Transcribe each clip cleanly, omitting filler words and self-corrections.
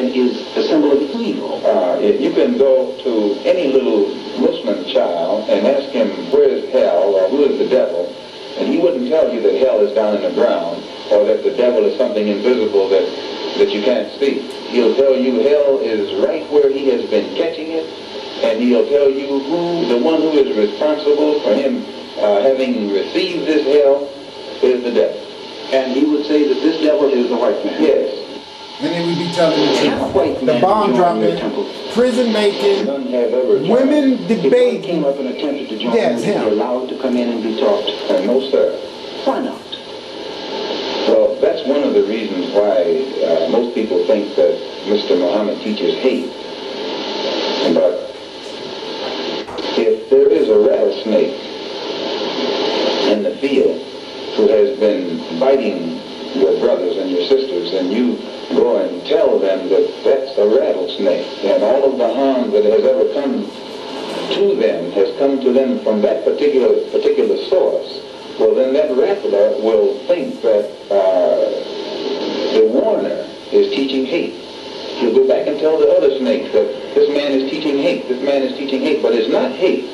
man is a symbol of evil. If you can go to any little Muslim child and ask him where is hell or who is the devil, and he wouldn't tell you that hell is down in the ground or that the devil is something invisible that you can't see. He'll tell you hell is right where he has been catching it, and he'll tell you who the one who is responsible for him having received this hell is the devil. And he would say that this devil is the white man. Yes. And then we be telling the truth. The bomb dropping, prison making, women debating. Came up and attempted to join yes, him. Allowed to come in and be taught. No, sir. Why not? Well, that's one of the reasons why most people think that Mr. Muhammad teaches hate. But if there is a rattlesnake in the field who has been biting your brothers and your sisters, and you go and tell them that that's a rattlesnake, and all of the harm that has ever come to them has come to them from that particular source, well, then that rattler will think that the warner is teaching hate. He'll go back and tell the other snakes that this man is teaching hate, this man is teaching hate, but it's not hate.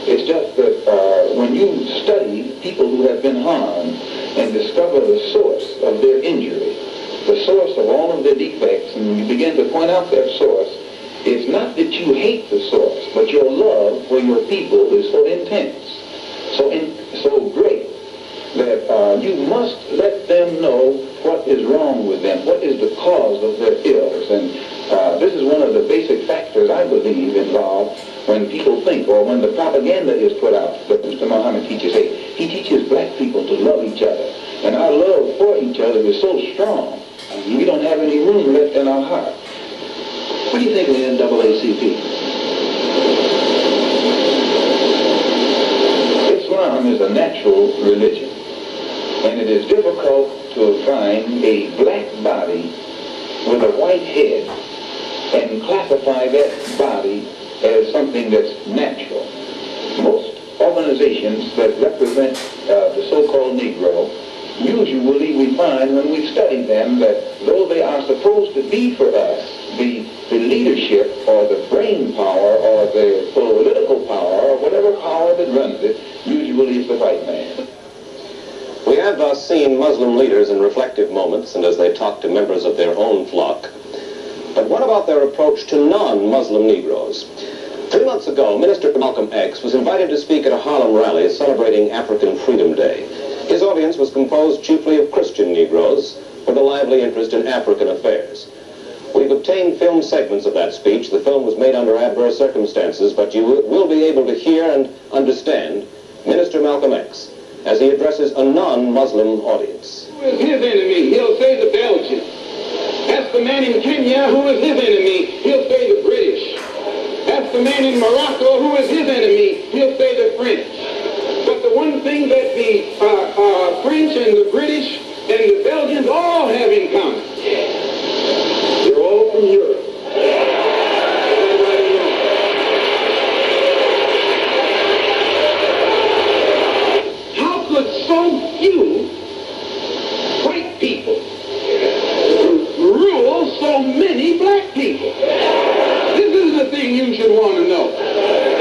It's just that when you study people who have been harmed and discover the source of their injury, the source of all of their defects, and you begin to point out that source, it's not that you hate the source, but your love for your people is so intense, so great, that you must let them know what is wrong with them, what is the cause of their ills. And this is one of the basic factors, I believe, involved when people think, or when the propaganda is put out that Mr. Muhammad teaches hate. He teaches black people to love each other. And our love for each other is so strong, we don't have any room left in our heart. What do you think of the NAACP? Islam is a natural religion, and it is difficult to find a black body with a white head and classify that body as something that's natural. Most organizations that represent the so-called Negro, usually we find when we study them that though they are supposed to be for us the leadership or the brain power or the political power or whatever power that runs it, usually it's the white man. We have thus seen Muslim leaders in reflective moments and as they talk to members of their own flock. But what about their approach to non-Muslim Negroes? 3 months ago, Minister Malcolm X was invited to speak at a Harlem rally celebrating African Freedom Day. His audience was composed chiefly of Christian Negroes with a lively interest in African affairs. We've obtained film segments of that speech. The film was made under adverse circumstances, but you will be able to hear and understand Minister Malcolm X as he addresses a non-Muslim audience. Who is his enemy? He'll say the Belgians. Ask the man in Kenya who is his enemy. He'll say the British. Ask the man in Morocco who is his enemy. He'll say the French. But the one thing that the French and the British and the Belgians all have in common, they're all from Europe. How could so few white people rule so many black people? This is the thing you should want to know.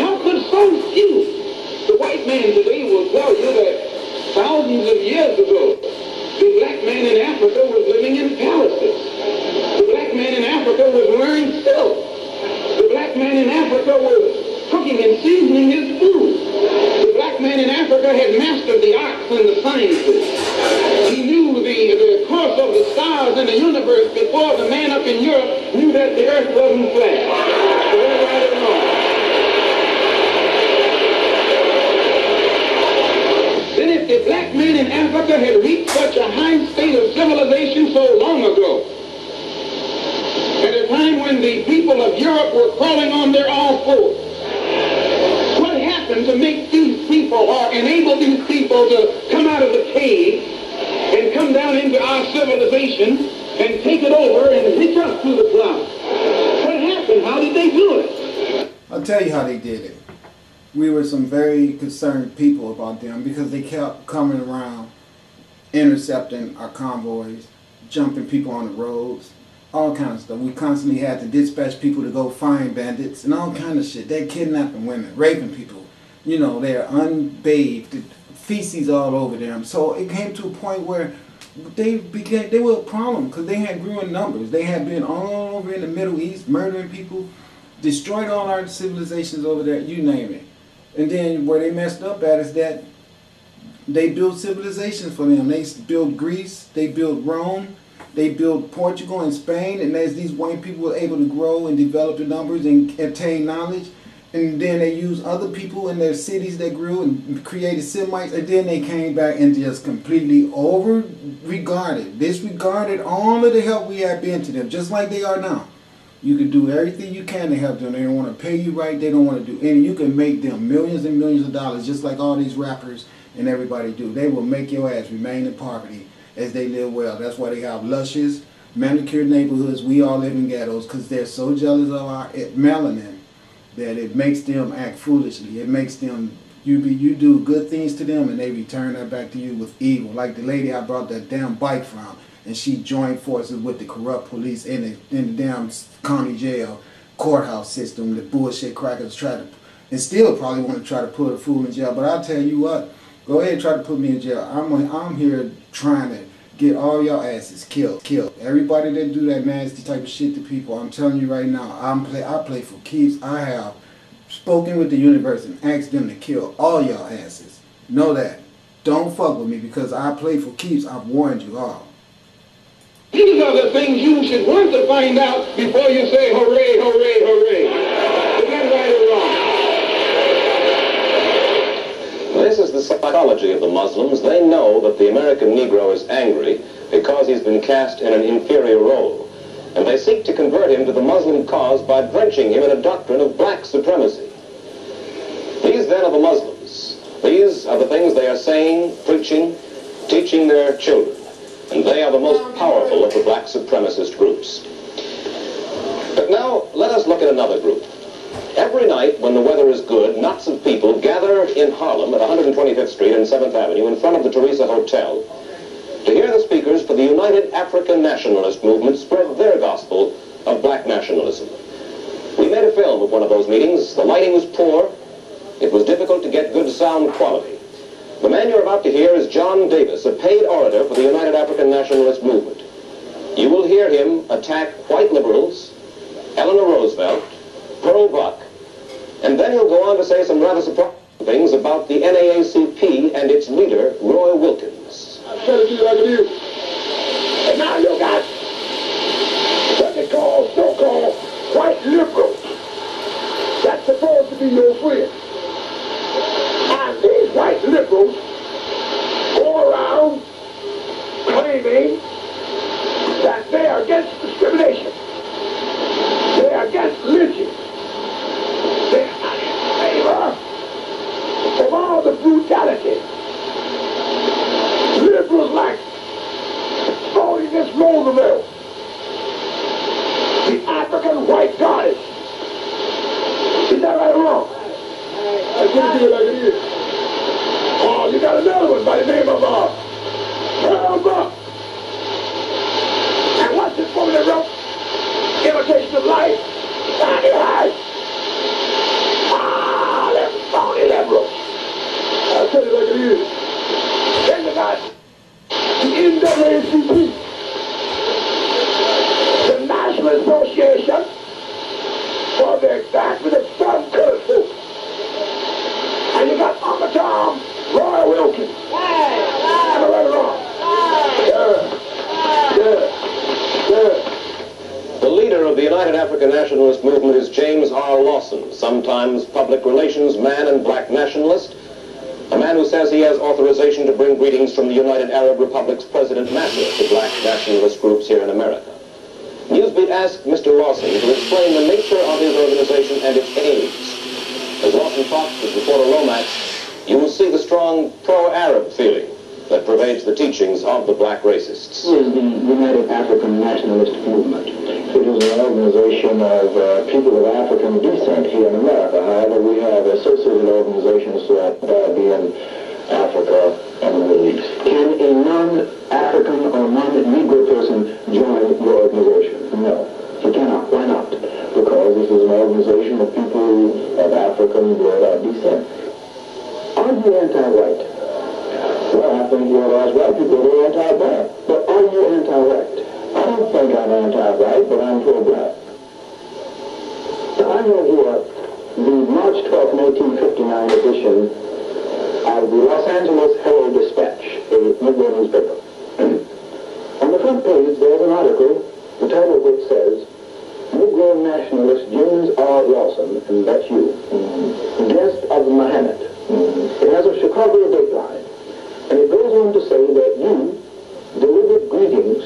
How could so few? The white man today will tell you that thousands of years ago, the black man in Africa was living in palaces. The black man in Africa was wearing silk. The black man in Africa was cooking and seasoning his food. The black man in Africa had mastered the arts and the sciences. He knew the course of the stars in the universe before the man up in Europe knew that the earth wasn't flat. So they're right or wrong. Then if the black man in Africa had reached such a high state of civilization so long ago, at a time when the people of Europe were crawling on their all fours, what happened to make these people or enable these people to come out of the cave and come down into our civilization and take it over and reach us to the clouds? What happened? How did they do it? I'll tell you how they did it. We were some very concerned people about them because they kept coming around, intercepting our convoys, jumping people on the roads. all kinds of stuff. We constantly had to dispatch people to go find bandits and all kind of shit. They're kidnapping women, raping people. You know, they're unbathed, feces all over them. So it came to a point where they were a problem because they had grew in numbers. They had been all over in the Middle East, murdering people, destroyed all our civilizations over there, you name it. And then where they messed up at is that they built civilizations for them. They built Greece, they built Rome, they built Portugal and Spain, and as these white people were able to grow and develop the numbers and attain knowledge, and then they used other people in their cities that grew and created Semites, and then they came back and just completely disregarded all of the help we had been to them, just like they are now. You can do everything you can to help them. They don't want to pay you right. They don't want to do anything. You can make them millions and millions of dollars, just like all these rappers and everybody do. They will make your ass remain in poverty as they live well. That's why they have luscious, manicured neighborhoods. We all live in ghettos because they're so jealous of our melanin that it makes them act foolishly. It makes them, you do good things to them and they return that back to you with evil. Like the lady I brought that damn bike from, and she joined forces with the corrupt police in the damn county jail courthouse system. The bullshit crackers try to, and still probably want to try to put a fool in jail. But I'll tell you what, go ahead and try to put me in jail. I'm here trying to get all y'all asses killed. Everybody that do that nasty type of shit to people, I'm telling you right now, I play for keeps. I have spoken with the universe and asked them to kill all y'all asses. Know that. Don't fuck with me because I play for keeps. I've warned you all. These are the things you should want to find out before you say hooray, hooray, hooray. Is that right or wrong? This is the psychology of the Muslims. They know that the American Negro is angry because he's been cast in an inferior role. And they seek to convert him to the Muslim cause by drenching him in a doctrine of black supremacy. These then are the Muslims. These are the things they are saying, preaching, teaching their children. And they are the most powerful of the black supremacist groups. But now, let us look at another group. Every night, when the weather is good, knots of people gather in Harlem at 125th Street and 7th Avenue in front of the Teresa Hotel to hear the speakers for the United African Nationalist Movement spread their gospel of black nationalism. We made a film of one of those meetings. The lighting was poor. It was difficult to get good sound quality. The man you're about to hear is John Davis, a paid orator for the United African Nationalist Movement. You will hear him attack white liberals, Eleanor Roosevelt, Pearl Buck, and then he'll go on to say some rather surprising things about the NAACP and its leader, Roy Wilkins. I'll tell it to you like it is. And now you got what they call so-called white liberals. That's supposed to be your friend. And these white liberals go around claiming that they are against discrimination. They are against lynching. They are not in favor of all the brutality. Liberals like Holiness Roosevelt, the African white goddess. Is that right or wrong? I can't do it like it is. Oh, you got another one by the name of Pearl Buck. And what's this woman that wrote Imitation of Life? Sandy High. Ah, them phony liberals. I'll tell you like it is. Then you got the NAACP, the National Association for the Exactly the Sun-Colored Folk. And you got Uncle Tom, Roy Wilkins. Am I right or wrong? Yeah. The leader of the United African Nationalist Movement is James R. Lawson, sometimes public relations man and black nationalist, a man who says he has authorization to bring greetings from the United Arab Republic's President Nasser to black nationalist groups here in America. Newsbeat asked Mr. Lawson to explain the nature of his organization and its aims. As Lawson talks with reporter Lomax, you will see the strong pro-Arab feeling that pervades the teachings of the black racists. This is the United African Nationalist Movement. It is an organization of people of African descent here in America. However, we have associated organizations that be in Africa and the Middle East. Can a non-African or non-Negro person join your organization? No, you cannot. Why not? Because this is an organization of people of African blood or descent. Are you anti-white? Well, I think you ought to ask white people who are anti-black. But are you anti-white? I don't think I'm anti-white, but I'm pro-black. Now, I have here the March 12, 1859 edition of the Los Angeles Herald Dispatch, a Negro newspaper. On the front page, there's an article, the title of which says, Negro nationalist James R. Lawson, and that's you, guest of Muhammad. It has a Chicago dateline, and it goes on to say that you delivered greetings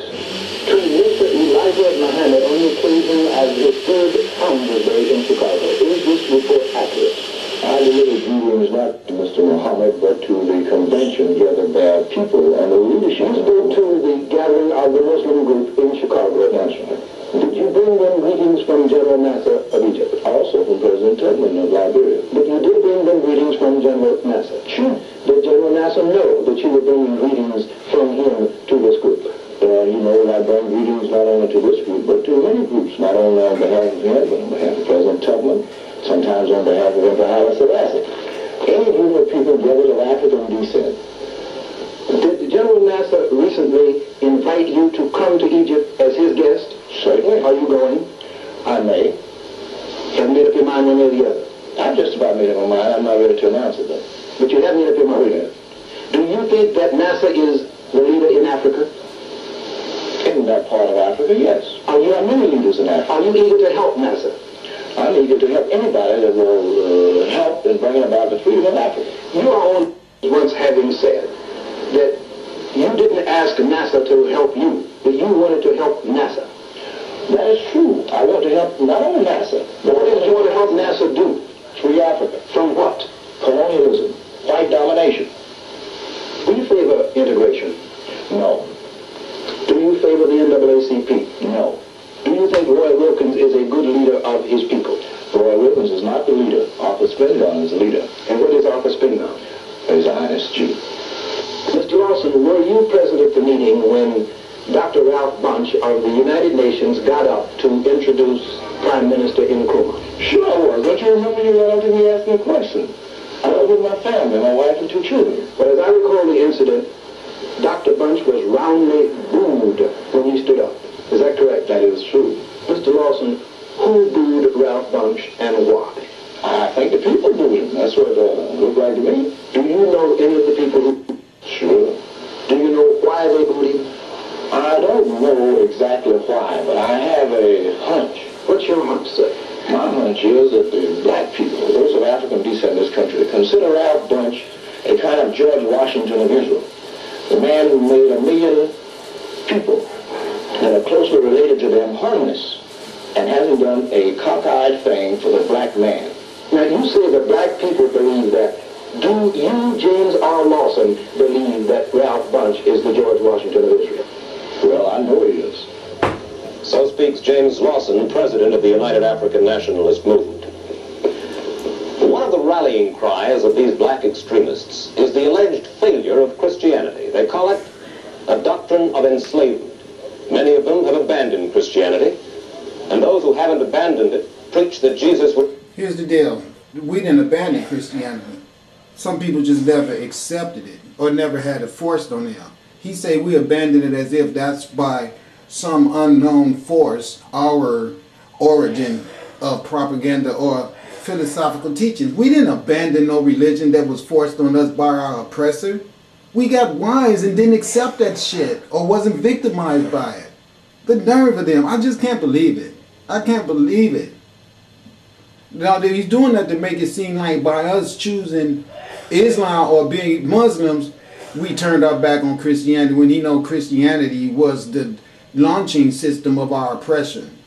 to Mr. Elijah Muhammad on the occasion of his third Founders Day in Chicago. Is this report accurate? I delivered greetings not to Mr. Muhammad, but to the convention gathered by people and the leadership. You spoke to the gathering of the Muslim group in Chicago. That's right. Did you bring them greetings from General Nasser of Egypt? Also from President Tubman of Liberia. But you did bring them greetings from General Nasser? Sure. Did General Nasser know that you were bringing greetings from him to this group? You know that I bring greetings not only to this group, but to many groups, not only on behalf of him, but on behalf of President Tubman, sometimes on behalf of Emperor Haile Selassie. Any group of people gathered of African descent. Did General Nasser recently invite you to come to Egypt as his guest? Certainly. Are you going? I may. Haven't made up your mind one way or the other? I've just about made up my mind. I'm not ready to announce it, though. But you haven't made up your mind yet. Do you think that Nasser is the leader in Africa? In that part of Africa, yes. There are many leaders in Africa. Are you eager to help Nasser? I'm eager to help anybody that will help in bringing about the freedom of Africa. You are on once having said that you didn't ask Nasser to help you, but you wanted to help Nasser. That is true. I want to help not only Nasser, but what did you want to help Nasser do? Free Africa. From what? Colonialism. White domination. Do you favor integration? No. Do you favor the NAACP? No. Do you think Roy Wilkins is a good leader of his people? Roy Wilkins is not the leader. Arthur Spindon is the leader. And what is Arthur Spindon? He's a Zionist Jew. Mr. Lawson, were you present at the meeting when Dr. Ralph Bunche of the United Nations got up to introduce Prime Minister Nkrumah? Sure I was. Don't you remember you got up to me asking a question? I was with my family, my wife and 2 children. But as I recall the incident, Dr. Bunche was roundly booed when he stood up. Is that correct? That is true. Mr. Lawson, who booed Ralph Bunche and why? I think the people booed him. That's what it looked like to me. Do you know any of the people who... Sure. Do you know why they booed him? I don't know exactly why, but I have a hunch. What's your hunch, sir? My hunch is that the black people, those of African descent in this country, consider Ralph Bunche a kind of George Washington of Israel. The man who made 1 million people that are closely related to them homeless and hasn't done a cockeyed thing for the black man. Now you say the black people believe that. Do you, James R. Lawson, believe that Ralph Bunche is the George Washington of Israel? Well, I know he is. So speaks James Lawson, president of the United African Nationalist Movement. One of the rallying cries of these black extremists is the alleged failure of Christianity. They call it a doctrine of enslavement. Many of them have abandoned Christianity, and those who haven't abandoned it preach that Jesus would... Here's the deal. We didn't abandon Christianity. Some people just never accepted it or never had it forced on them. He say we abandoned it as if that's by some unknown force our origin of propaganda or philosophical teachings. We didn't abandon no religion that was forced on us by our oppressor. We got wise and didn't accept that shit or wasn't victimized by it. The nerve of them. I just can't believe it. I can't believe it. Now, he's doing that to make it seem like by us choosing Islam or being Muslims, we turned our back on Christianity when he know Christianity was the launching system of our oppression.